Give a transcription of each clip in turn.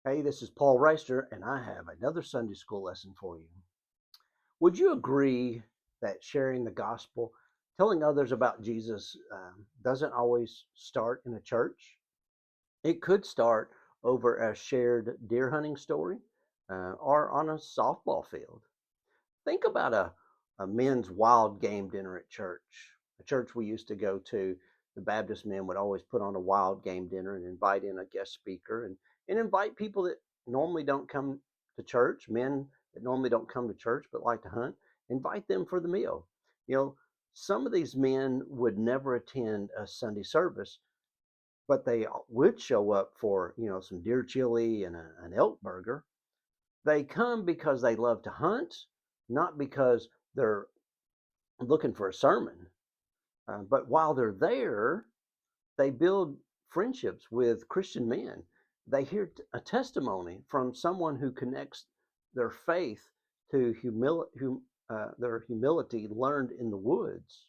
Hey, this is Paul Reister, and I have another Sunday school lesson for you. Would you agree that sharing the gospel, telling others about Jesus, doesn't always start in a church? It could start over a shared deer hunting story or on a softball field. Think about a men's wild game dinner at church. A church we used to go to, the Baptist men would always put on a wild game dinner and invite in a guest speaker and invite people that normally don't come to church, men that normally don't come to church but like to hunt, invite them for the meal. You know, some of these men would never attend a Sunday service, but they would show up for, some deer chili and an elk burger. They come because they love to hunt, not because they're looking for a sermon. But while they're there, they build friendships with Christian men. They hear a testimony from someone who connects their faith to their humility learned in the woods.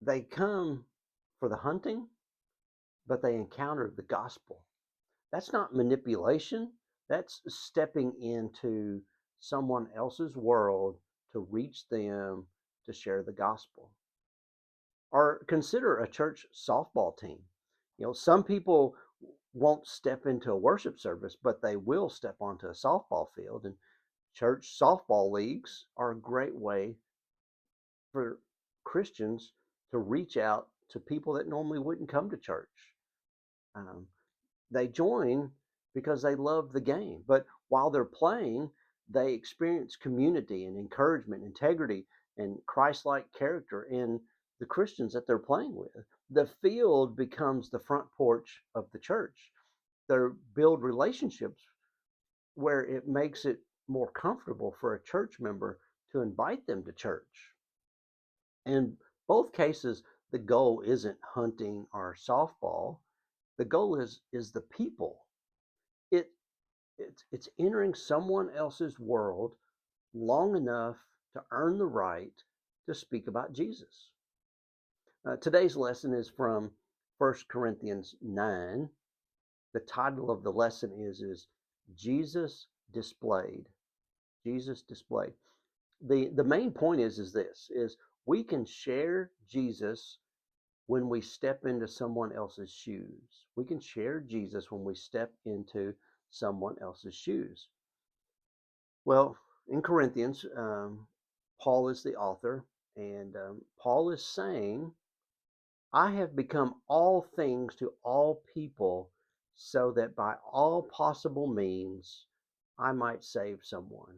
They come for the hunting, but they encounter the gospel. That's not manipulation. That's stepping into someone else's world to reach them, to share the gospel. Or consider a church softball team. Some people won't step into a worship service, but they will step onto a softball field. And church softball leagues are a great way for Christians to reach out to people that normally wouldn't come to church. Um, they join because they love the game. But while they're playing, they experience community and encouragement, integrity, and Christ like character in the Christians that they're playing with. The field becomes the front porch of the church. They build relationships where it makes it more comfortable for a church member to invite them to church. In both cases, the goal isn't hunting or softball. The goal is the people. It it's entering someone else's world long enough to earn the right to speak about Jesus. Today's lesson is from 1 Corinthians 9. The title of the lesson is Jesus Displayed. Jesus Displayed. The main point is this is we can share Jesus when we step into someone else's shoes. We can share Jesus when we step into someone else's shoes. Well, in Corinthians, Paul is the author, and Paul is saying, I have become all things to all people so that by all possible means I might save someone.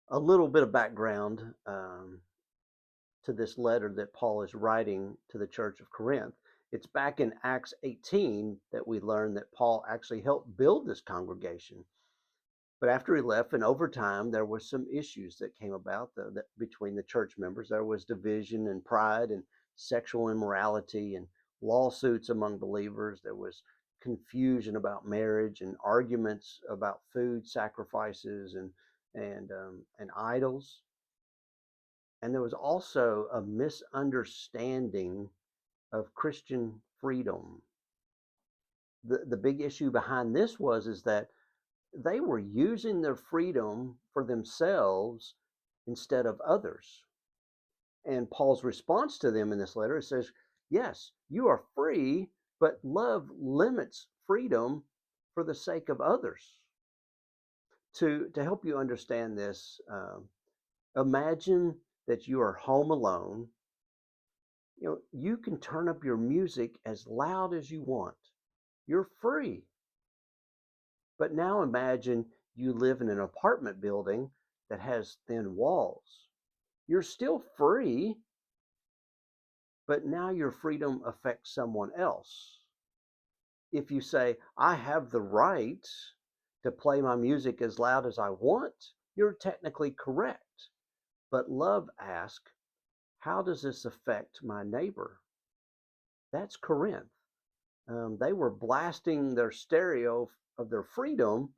A little bit of background to this letter that Paul is writing to the church of Corinth. It's back in Acts 18 that we learn that Paul actually helped build this congregation. But after he left, and over time, there was some issues that came about between the church members. There was division and pride and sexual immorality and lawsuits among believers. There was confusion about marriage and arguments about food sacrifices and idols. And there was also a misunderstanding of Christian freedom. The big issue behind this was is that they were using their freedom for themselves instead of others. And Paul's response to them in this letter says, yes, you are free, but love limits freedom for the sake of others. To help you understand this, imagine that you are home alone. You can turn up your music as loud as you want. You're free. But now imagine you live in an apartment building that has thin walls. You're still free, but now your freedom affects someone else. If you say, I have the right to play my music as loud as I want, you're technically correct. But love asks, how does this affect my neighbor? That's Corinth. They were blasting their stereo of their freedom,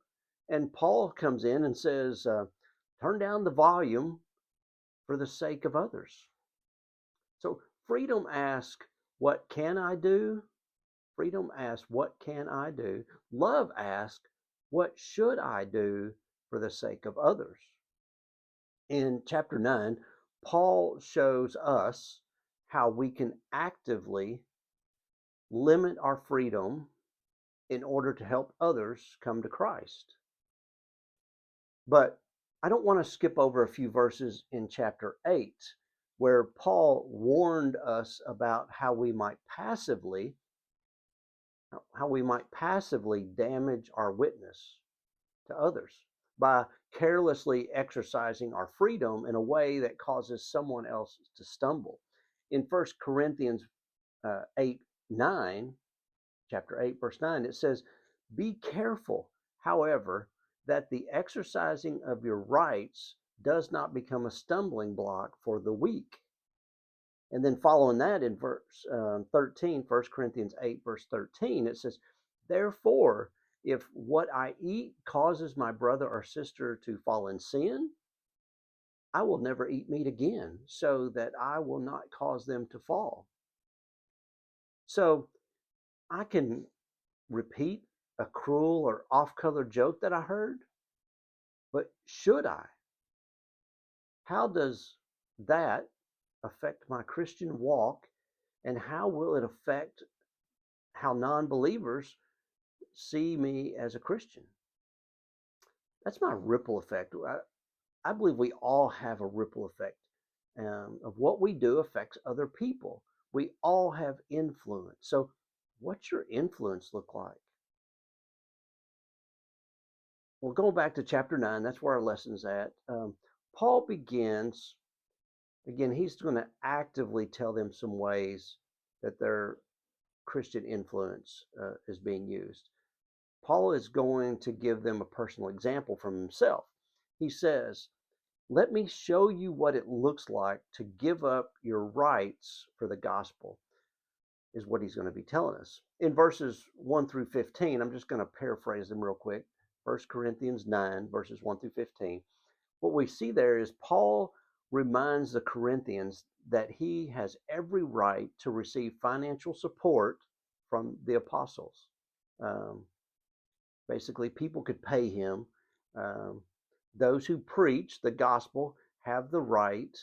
and Paul comes in and says, turn down the volume for the sake of others. So freedom asks, what can I do? Freedom asks, what can I do? Love asks, what should I do for the sake of others? In chapter 9, Paul shows us how we can actively limit our freedom in order to help others come to Christ. But I don't want to skip over a few verses in chapter 8 where Paul warned us about how we might passively damage our witness to others by carelessly exercising our freedom in a way that causes someone else to stumble. In 1 Corinthians 8 9, chapter 8, verse 9, it says, "Be careful, however, that the exercising of your rights does not become a stumbling block for the weak." And then following that in verse 13, 1 Corinthians 8, verse 13, it says, "Therefore, if what I eat causes my brother or sister to fall in sin, I will never eat meat again, so that I will not cause them to fall." So I can repeat a cruel or off-color joke that I heard, but should I? How does that affect my Christian walk, and how will it affect how non-believers see me as a Christian? That's my ripple effect. I believe we all have a ripple effect. Of what we do affects other people. We all have influence. So, what's your influence look like? Well, going back to chapter 9, that's where our lesson's at. Paul begins, again, he's going to actively tell them some ways that their Christian influence is being used. Paul is going to give them a personal example from himself. He says, "Let me show you what it looks like to give up your rights for the gospel," is what he's going to be telling us. In verses 1 through 15, I'm just going to paraphrase them real quick. 1 Corinthians 9, verses 1 through 15. What we see there is Paul reminds the Corinthians that he has every right to receive financial support from the apostles. Um, Basically, people could pay him. Um, those who preach the gospel have the right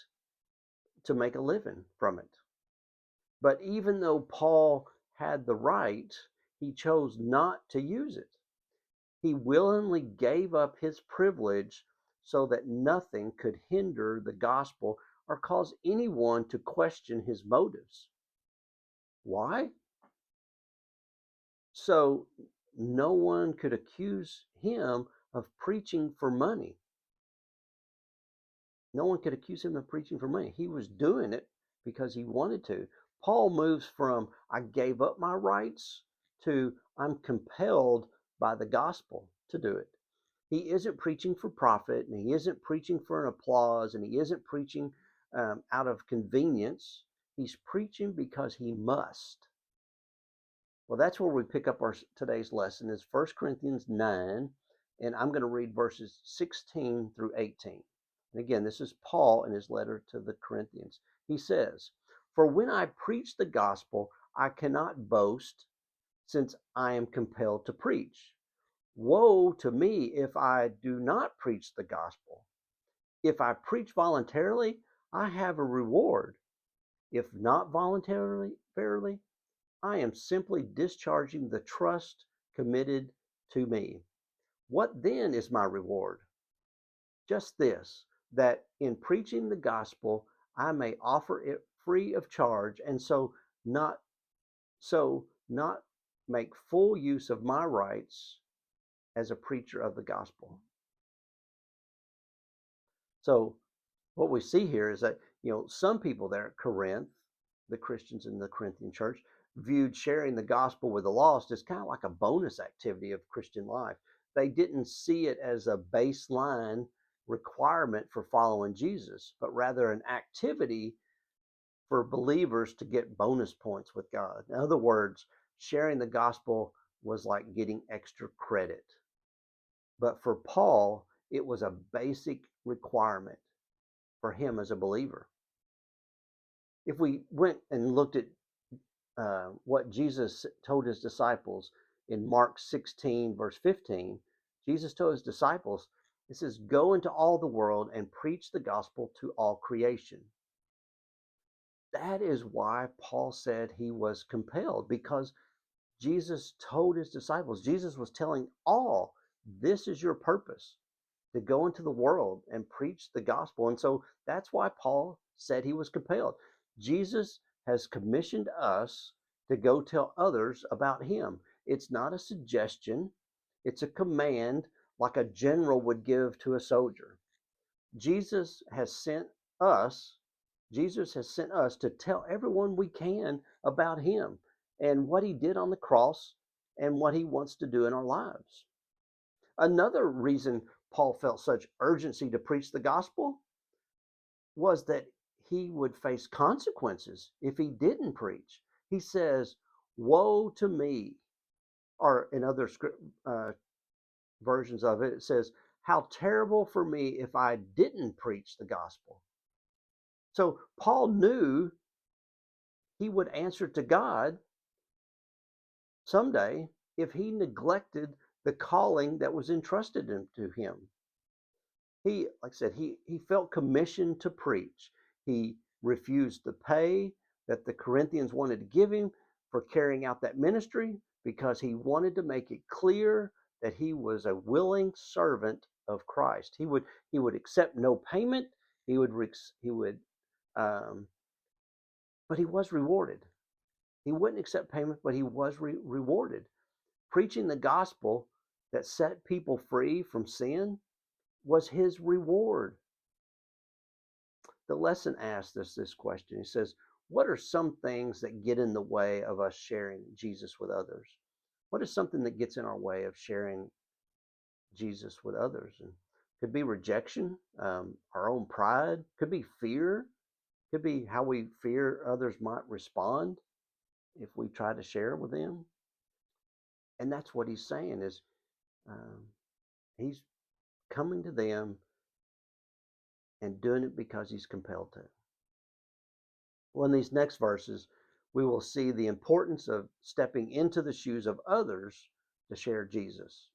to make a living from it. But even though Paul had the right, he chose not to use it. He willingly gave up his privilege so that nothing could hinder the gospel or cause anyone to question his motives. Why? So no one could accuse him of preaching for money. No one could accuse him of preaching for money. He was doing it because he wanted to. Paul moves from "I gave up my rights" to "I'm compelled by the gospel to do it." He isn't preaching for profit, and he isn't preaching for an applause, and he isn't preaching out of convenience. He's preaching because he must. Well, that's where we pick up our today's lesson is 1 Corinthians 9, and I'm going to read verses 16 through 18. And again, this is Paul in his letter to the Corinthians. He says, "For when I preach the gospel, I cannot boast, since I am compelled to preach. Woe to me if I do not preach the gospel. If I preach voluntarily, I have a reward. If not voluntarily, I am simply discharging the trust committed to me. What then is my reward? Just this, that in preaching the gospel, I may offer it free of charge, and not not make full use of my rights as a preacher of the gospel." So what we see here is that, some people there at Corinth, the Christians in the Corinthian church, viewed sharing the gospel with the lost as kind of like a bonus activity of Christian life. They didn't see it as a baseline requirement for following Jesus, but rather an activity for believers to get bonus points with God. In other words, sharing the gospel was like getting extra credit. But for Paul, it was a basic requirement for him as a believer. If we went and looked at what Jesus told his disciples in Mark 16, verse 15. Jesus told his disciples, it says, go into all the world and preach the gospel to all creation. That is why Paul said he was compelled, because Jesus told his disciples, Jesus was telling all, this is your purpose, to go into the world and preach the gospel. And so that's why Paul said he was compelled. Jesus has commissioned us to go tell others about him. It's not a suggestion, it's a command like a general would give to a soldier. Jesus has sent us, Jesus has sent us to tell everyone we can about him and what he did on the cross and what he wants to do in our lives. Another reason Paul felt such urgency to preach the gospel was that he would face consequences if he didn't preach. He says, woe to me, or in other versions of it, it says, how terrible for me if I didn't preach the gospel. So Paul knew he would answer to God someday if he neglected the calling that was entrusted to him. He, like I said, he felt commissioned to preach. He refused the pay that the Corinthians wanted to give him for carrying out that ministry because he wanted to make it clear that he was a willing servant of Christ. He would accept no payment. He would um, but he was rewarded. He wouldn't accept payment, but he was rewarded. Preaching the gospel that set people free from sin was his reward. The lesson asked us this question. It says, what are some things that get in the way of us sharing Jesus with others? What is something that gets in our way of sharing Jesus with others? And could be rejection, our own pride, could be fear, could be how we fear others might respond if we try to share with them. And that's what he's saying is he's coming to them and doing it because he's compelled to. Well, in these next verses, we will see the importance of stepping into the shoes of others to share Jesus.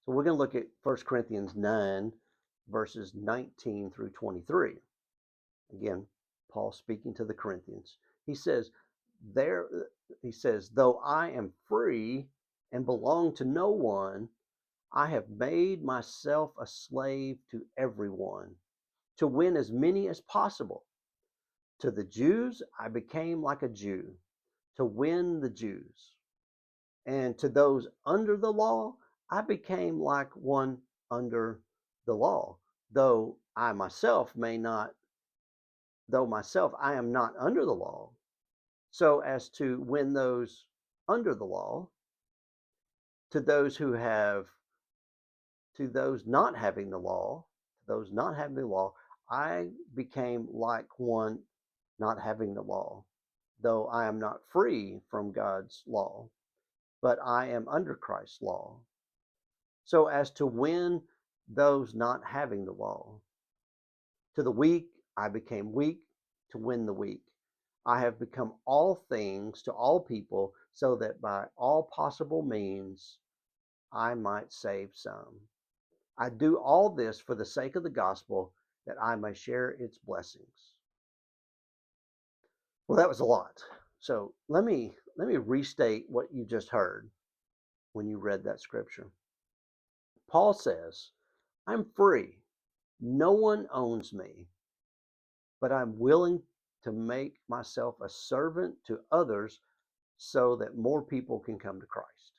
So we're going to look at 1 Corinthians 9, verses 19 through 23. Again, Paul speaking to the Corinthians. He says, though I am free and belong to no one, I have made myself a slave to everyone to win as many as possible. To the Jews, I became like a Jew to win the Jews. And to those under the law, I became like one under the law, though myself I am not under the law, so as to win those under the law. To those not having the law, I became like one not having the law, though I am not free from God's law, but I am under Christ's law, so as to win those not having the law. To the weak, I became weak to win the weak. I have become all things to all people, so that by all possible means I might save some. I do all this for the sake of the gospel, that I may share its blessings. Well, that was a lot. So let me restate what you just heard when you read that scripture. Paul says, I'm free. No one owns me, but I'm willing to make myself a servant to others so that more people can come to Christ.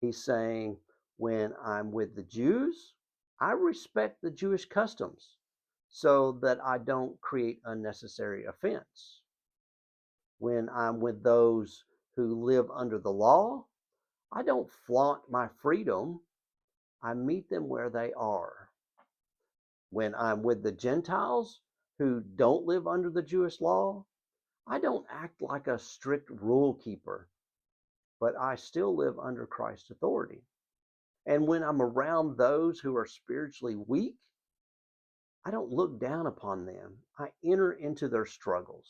He's saying, when I'm with the Jews, I respect the Jewish customs so that I don't create unnecessary offense. When I'm with those who live under the law, I don't flaunt my freedom. I meet them where they are. When I'm with the Gentiles who don't live under the Jewish law, I don't act like a strict rule keeper, but I still live under Christ's authority. And when I'm around those who are spiritually weak, I don't look down upon them. I enter into their struggles.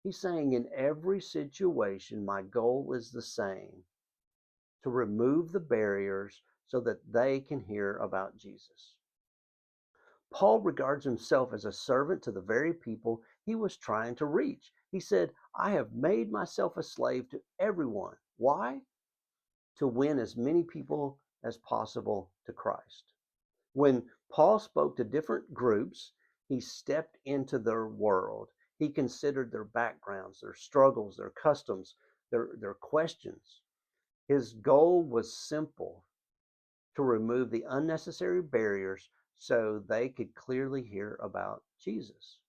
He's saying in every situation, my goal is the same, to remove the barriers so that they can hear about Jesus. Paul regards himself as a servant to the very people he was trying to reach. He said, I have made myself a slave to everyone. Why? To win as many people as possible to Christ. When Paul spoke to different groups, he stepped into their world. He considered their backgrounds, their struggles, their customs, their questions. His goal was simple: to remove the unnecessary barriers so they could clearly hear about Jesus.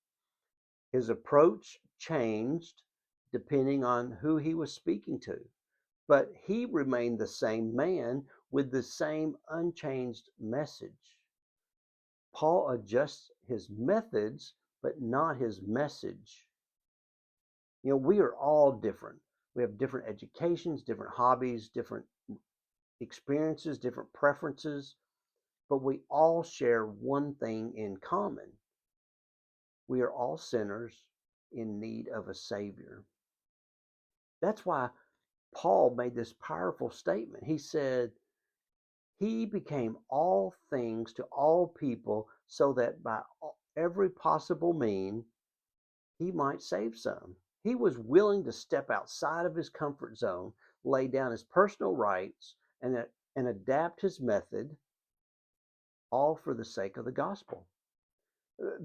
His approach changed depending on who he was speaking to, but he remained the same man with the same unchanged message. Paul adjusts his methods, but not his message. We are all different. We have different educations, different hobbies, different experiences, different preferences, but we all share one thing in common. We are all sinners in need of a Savior. That's why Paul made this powerful statement. He said, He became all things to all people so that by every possible means he might save some. He was willing to step outside of his comfort zone, lay down his personal rights, and adapt his method, all for the sake of the gospel.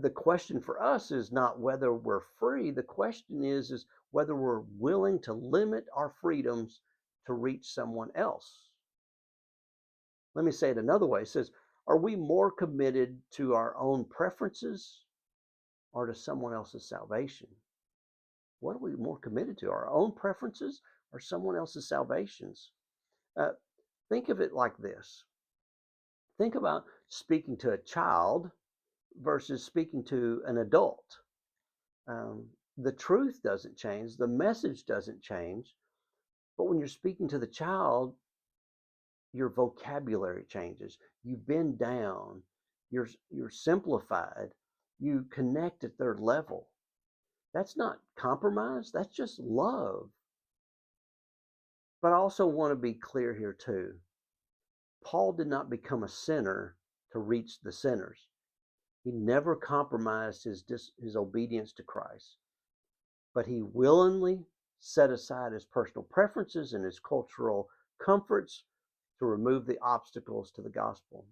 The question for us is not whether we're free. The question is whether we're willing to limit our freedoms to reach someone else. Let me say it another way. It says, are we more committed to our own preferences or to someone else's salvation? What are we more committed to, our own preferences or someone else's salvations? Think of it like this. Think about speaking to a child versus speaking to an adult. The truth doesn't change, the message doesn't change, but when you're speaking to the child, your vocabulary changes. You bend down, you're simplified, you connect at their level. That's not compromise, that's just love. But I also want to be clear here too. Paul did not become a sinner to reach the sinners. He never compromised his obedience to Christ, but he willingly set aside his personal preferences and his cultural comforts to remove the obstacles to the gospel.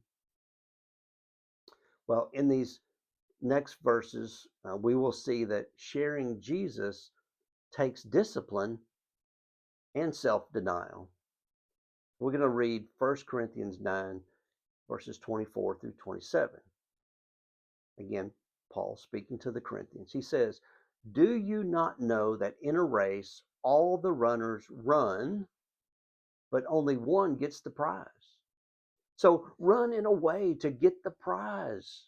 Well, in these next verses, we will see that sharing Jesus takes discipline and self-denial. We're going to read 1 Corinthians 9, verses 24 through 27. Again, Paul speaking to the Corinthians. He says, do you not know that in a race all the runners run, but only one gets the prize? So run in a way to get the prize.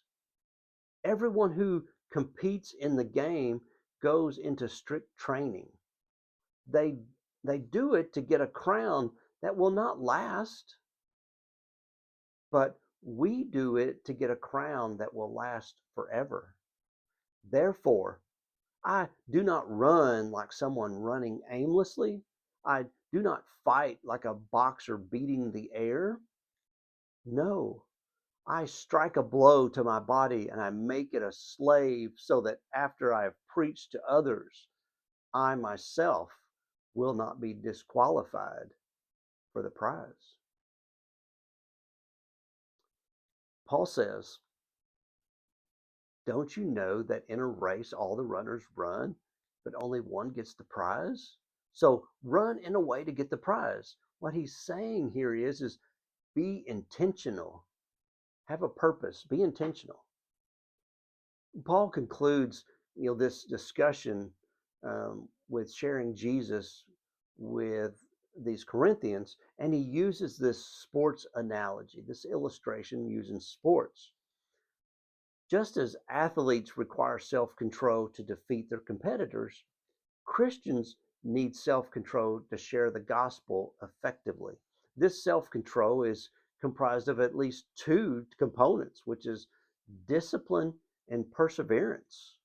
Everyone who competes in the game goes into strict training. They do it to get a crown that will not last, but we do it to get a crown that will last forever. Therefore, I do not run like someone running aimlessly. I do not fight like a boxer beating the air. No, I strike a blow to my body and I make it a slave so that after I have preached to others, I myself will not be disqualified for the prize. Paul says, don't you know that in a race all the runners run, but only one gets the prize? So run in a way to get the prize. What he's saying here is be intentional. Have a purpose. Be intentional. Paul concludes, this discussion with sharing Jesus with these Corinthians, and he uses this sports analogy, this illustration using sports. Just as athletes require self-control to defeat their competitors, Christians need self-control to share the gospel effectively. This self-control is comprised of at least two components, which is discipline and perseverance.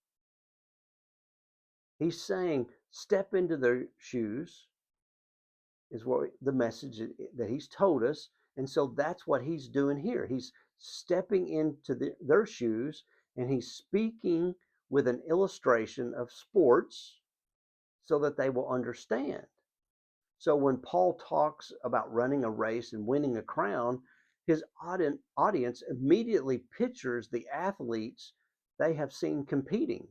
He's saying step into their shoes, is what the message that he's told us. And so that's what he's doing here. He's stepping into their shoes, and he's speaking with an illustration of sports so that they will understand. So when Paul talks about running a race and winning a crown, his audience immediately pictures the athletes they have seen competing.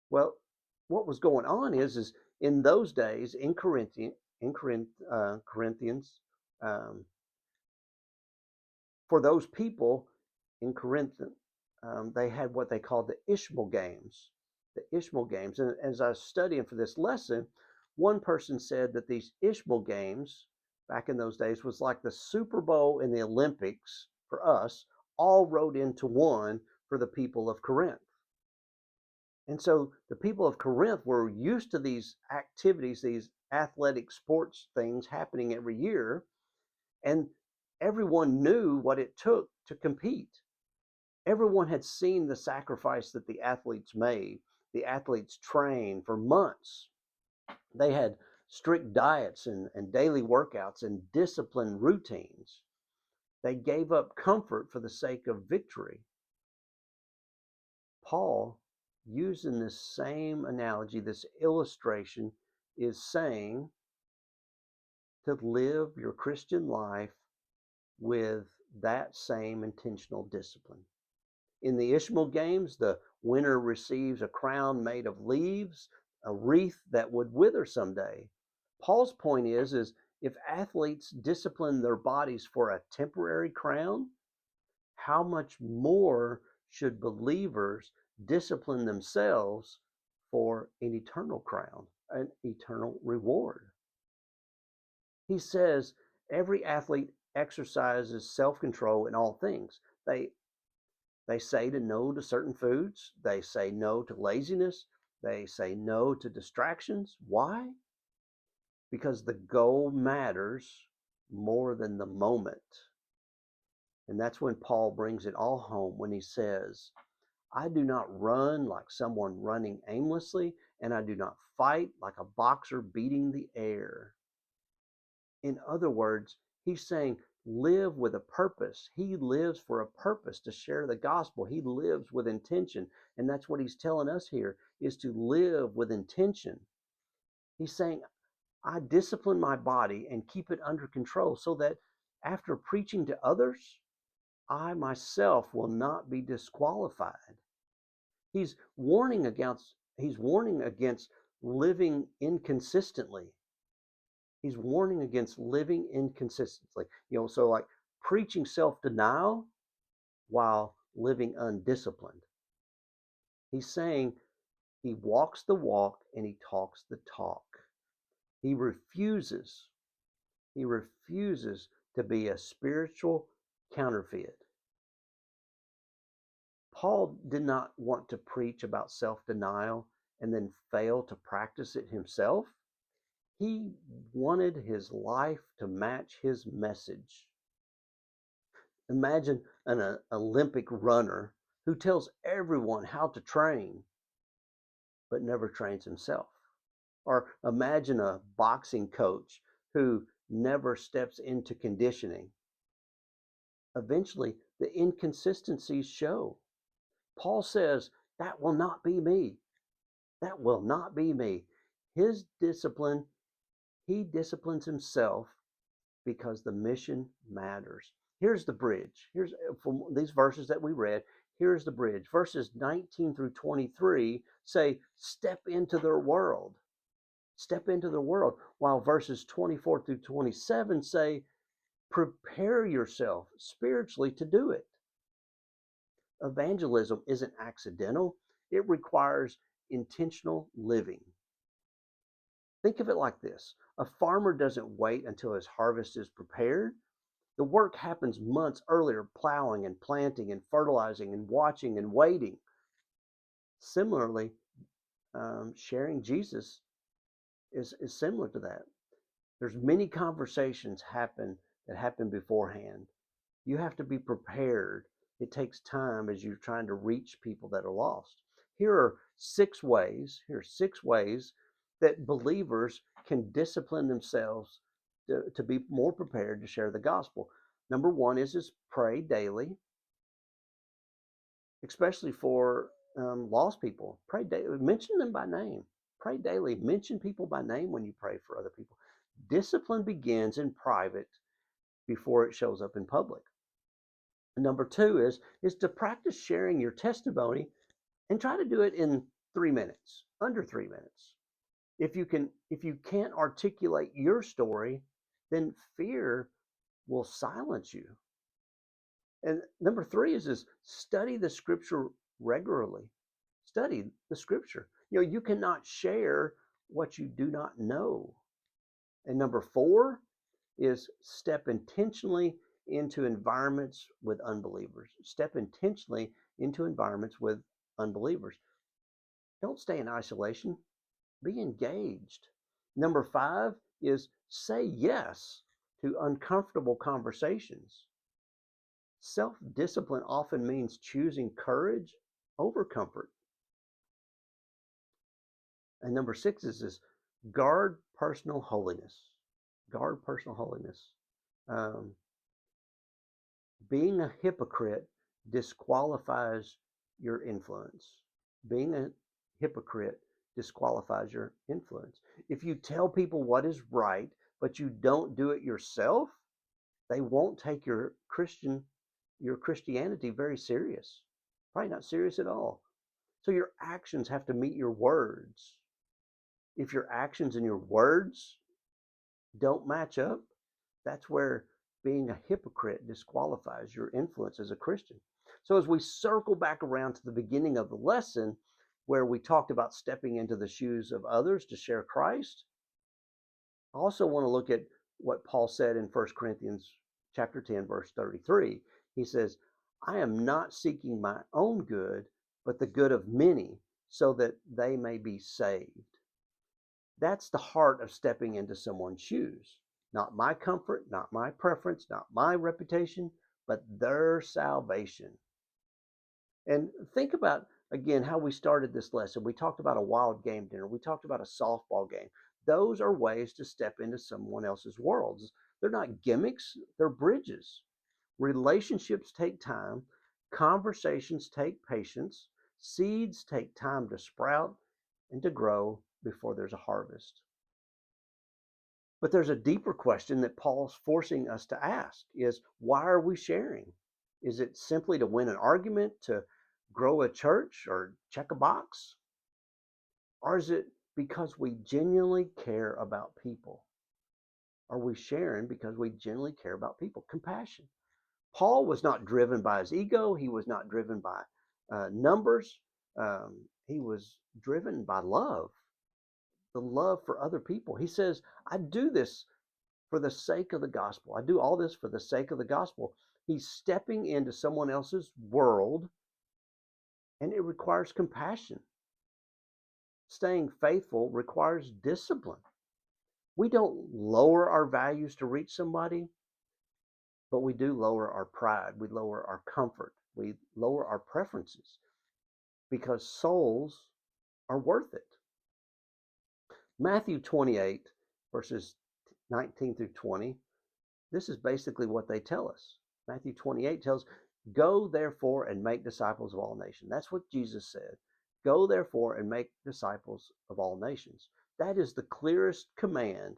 Well, what was going on is in those days in Corinthians, um, for those people in Corinth, they had what they called the Ishmael Games. The Ishmael Games. And as I was studying for this lesson, one person said that these Ishmael Games back in those days was like the Super Bowl and the Olympics for us, all rolled into one for the people of Corinth. And so the people of Corinth were used to these activities, these athletic sports things happening every year, and everyone knew what it took to compete. Everyone had seen the sacrifice that the athletes made. The athletes trained for months. They had strict diets and daily workouts and disciplined routines. They gave up comfort for the sake of victory. Paul, using this same analogy, this illustration, is saying to live your Christian life with that same intentional discipline. In the Ishmael Games, the winner receives a crown made of leaves, a wreath that would wither someday. Paul's point is if athletes discipline their bodies for a temporary crown, how much more should believers discipline themselves for an eternal crown, an eternal reward? He says every athlete exercises self-control in all things. They say to no to certain foods. They say no to laziness. They say no to distractions. Why? Because the goal matters more than the moment. And that's when Paul brings it all home when he says, I do not run like someone running aimlessly, and I do not fight like a boxer beating the air. In other words, he's saying, live with a purpose. He lives for a purpose to share the gospel. He lives with intention. And that's what he's telling us here, is to live with intention. He's saying, I discipline my body and keep it under control so that after preaching to others, I myself will not be disqualified. He's warning against living inconsistently. He's warning against living inconsistently. So like preaching self-denial while living undisciplined. He's saying he walks the walk and he talks the talk. He refuses to be a spiritual counterfeit. Paul did not want to preach about self-denial and then fail to practice it himself. He wanted his life to match his message. Imagine an Olympic runner who tells everyone how to train, but never trains himself. Or imagine a boxing coach who never steps into conditioning. Eventually, the inconsistencies show. Paul says, that will not be me. That will not be me. His discipline, he disciplines himself because the mission matters. Here's the bridge. Here's from these verses that we read. Here's the bridge. Verses 19 through 23 say, step into their world. Step into the world. While verses 24 through 27 say, prepare yourself spiritually to do it. Evangelism isn't accidental. It requires intentional living. Think of it like this. A farmer doesn't wait until his harvest is prepared. The work happens months earlier, plowing and planting and fertilizing and watching and waiting. Similarly, sharing Jesus is similar to that. There's many conversations that happen beforehand. You have to be prepared. It takes time as you're trying to reach people that are lost. Here are 6 ways that believers can discipline themselves to be more prepared to share the gospel. Number one is pray daily, especially for lost people. Pray daily. Mention them by name. Pray daily. Mention people by name when you pray for other people. Discipline begins in private before it shows up in public. Number two is to practice sharing your testimony and try to do it in 3 minutes, under 3 minutes. If you can't articulate your story, then fear will silence you. And number three is study the scripture regularly. Study the scripture. You cannot share what you do not know. And number four is step intentionally into environments with unbelievers. Step intentionally into environments with unbelievers. Don't stay in isolation. Be engaged. Number five is say yes to uncomfortable conversations. Self-discipline often means choosing courage over comfort. And number six is guard personal holiness. Guard personal holiness. Um, being a hypocrite disqualifies your influence. Being a hypocrite disqualifies your influence. If you tell people what is right, but you don't do it yourself, they won't take your Christianity very serious. Probably not serious at all. So your actions have to meet your words. If your actions and your words don't match up, that's where being a hypocrite disqualifies your influence as a Christian. So as we circle back around to the beginning of the lesson where we talked about stepping into the shoes of others to share Christ, I also want to look at what Paul said in 1 Corinthians chapter 10, verse 33. He says, I am not seeking my own good, but the good of many, so that they may be saved. That's the heart of stepping into someone's shoes. Not my comfort, not my preference, not my reputation, but their salvation. And think about, again, how we started this lesson. We talked about a wild game dinner. We talked about a softball game. Those are ways to step into someone else's worlds. They're not gimmicks, they're bridges. Relationships take time. Conversations take patience. Seeds take time to sprout and to grow before there's a harvest. But there's a deeper question that Paul's forcing us to ask is, why are we sharing? Is it simply to win an argument, to grow a church, or check a box? Or is it because we genuinely care about people? Are we sharing because we genuinely care about people? Compassion. Paul was not driven by his ego. He was not driven by numbers. He was driven by love, the love for other people. He says, I do this for the sake of the gospel. I do all this for the sake of the gospel. He's stepping into someone else's world, and it requires compassion. Staying faithful requires discipline. We don't lower our values to reach somebody, but we do lower our pride. We lower our comfort. We lower our preferences because souls are worth it. Matthew 28, verses 19 through 20, this is basically what they tell us. Matthew 28 tells, go therefore and make disciples of all nations. That's what Jesus said. Go therefore and make disciples of all nations. That is the clearest command.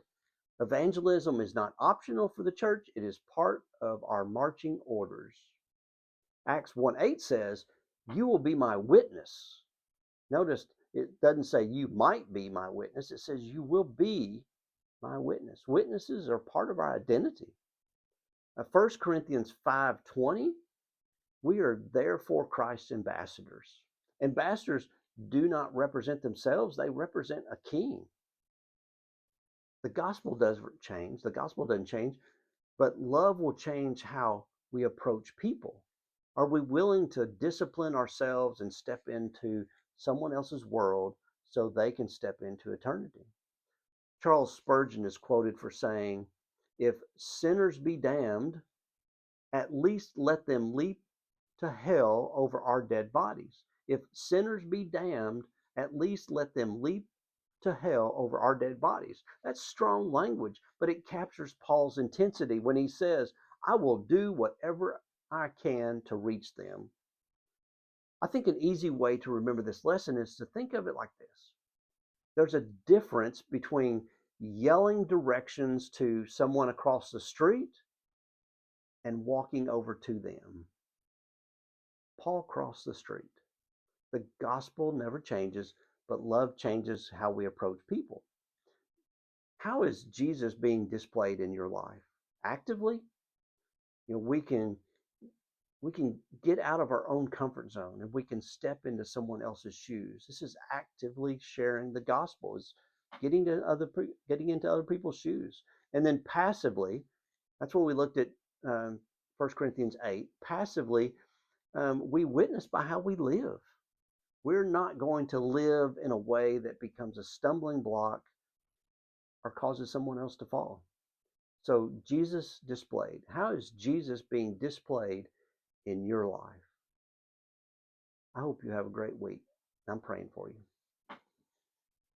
Evangelism is not optional for the church. It is part of our marching orders. Acts 1:8 says, you will be my witness. Notice it doesn't say you might be my witness. It says you will be my witness. Witnesses are part of our identity. 1 Corinthians 5:20, we are therefore Christ's ambassadors. Ambassadors do not represent themselves. They represent a king. The gospel doesn't change. The gospel doesn't change, but love will change how we approach people. Are we willing to discipline ourselves and step into someone else's world so they can step into eternity? Charles Spurgeon is quoted for saying, if sinners be damned, at least let them leap to hell over our dead bodies. If sinners be damned, at least let them leap to hell over our dead bodies. That's strong language, but it captures Paul's intensity when he says, I will do whatever I can to reach them. I think an easy way to remember this lesson is to think of it like this. There's a difference between yelling directions to someone across the street and walking over to them. Paul crossed the street. The gospel never changes, but love changes how we approach people. How is Jesus being displayed in your life? Actively? You know, we can get out of our own comfort zone and we can step into someone else's shoes. This is actively sharing the gospel, is getting into other people's shoes. And then passively, that's what we looked at 1 Corinthians 8. Passively, we witness by how we live. We're not going to live in a way that becomes a stumbling block or causes someone else to fall. So Jesus displayed. How is Jesus being displayed in your life? I hope you have a great week. I'm praying for you.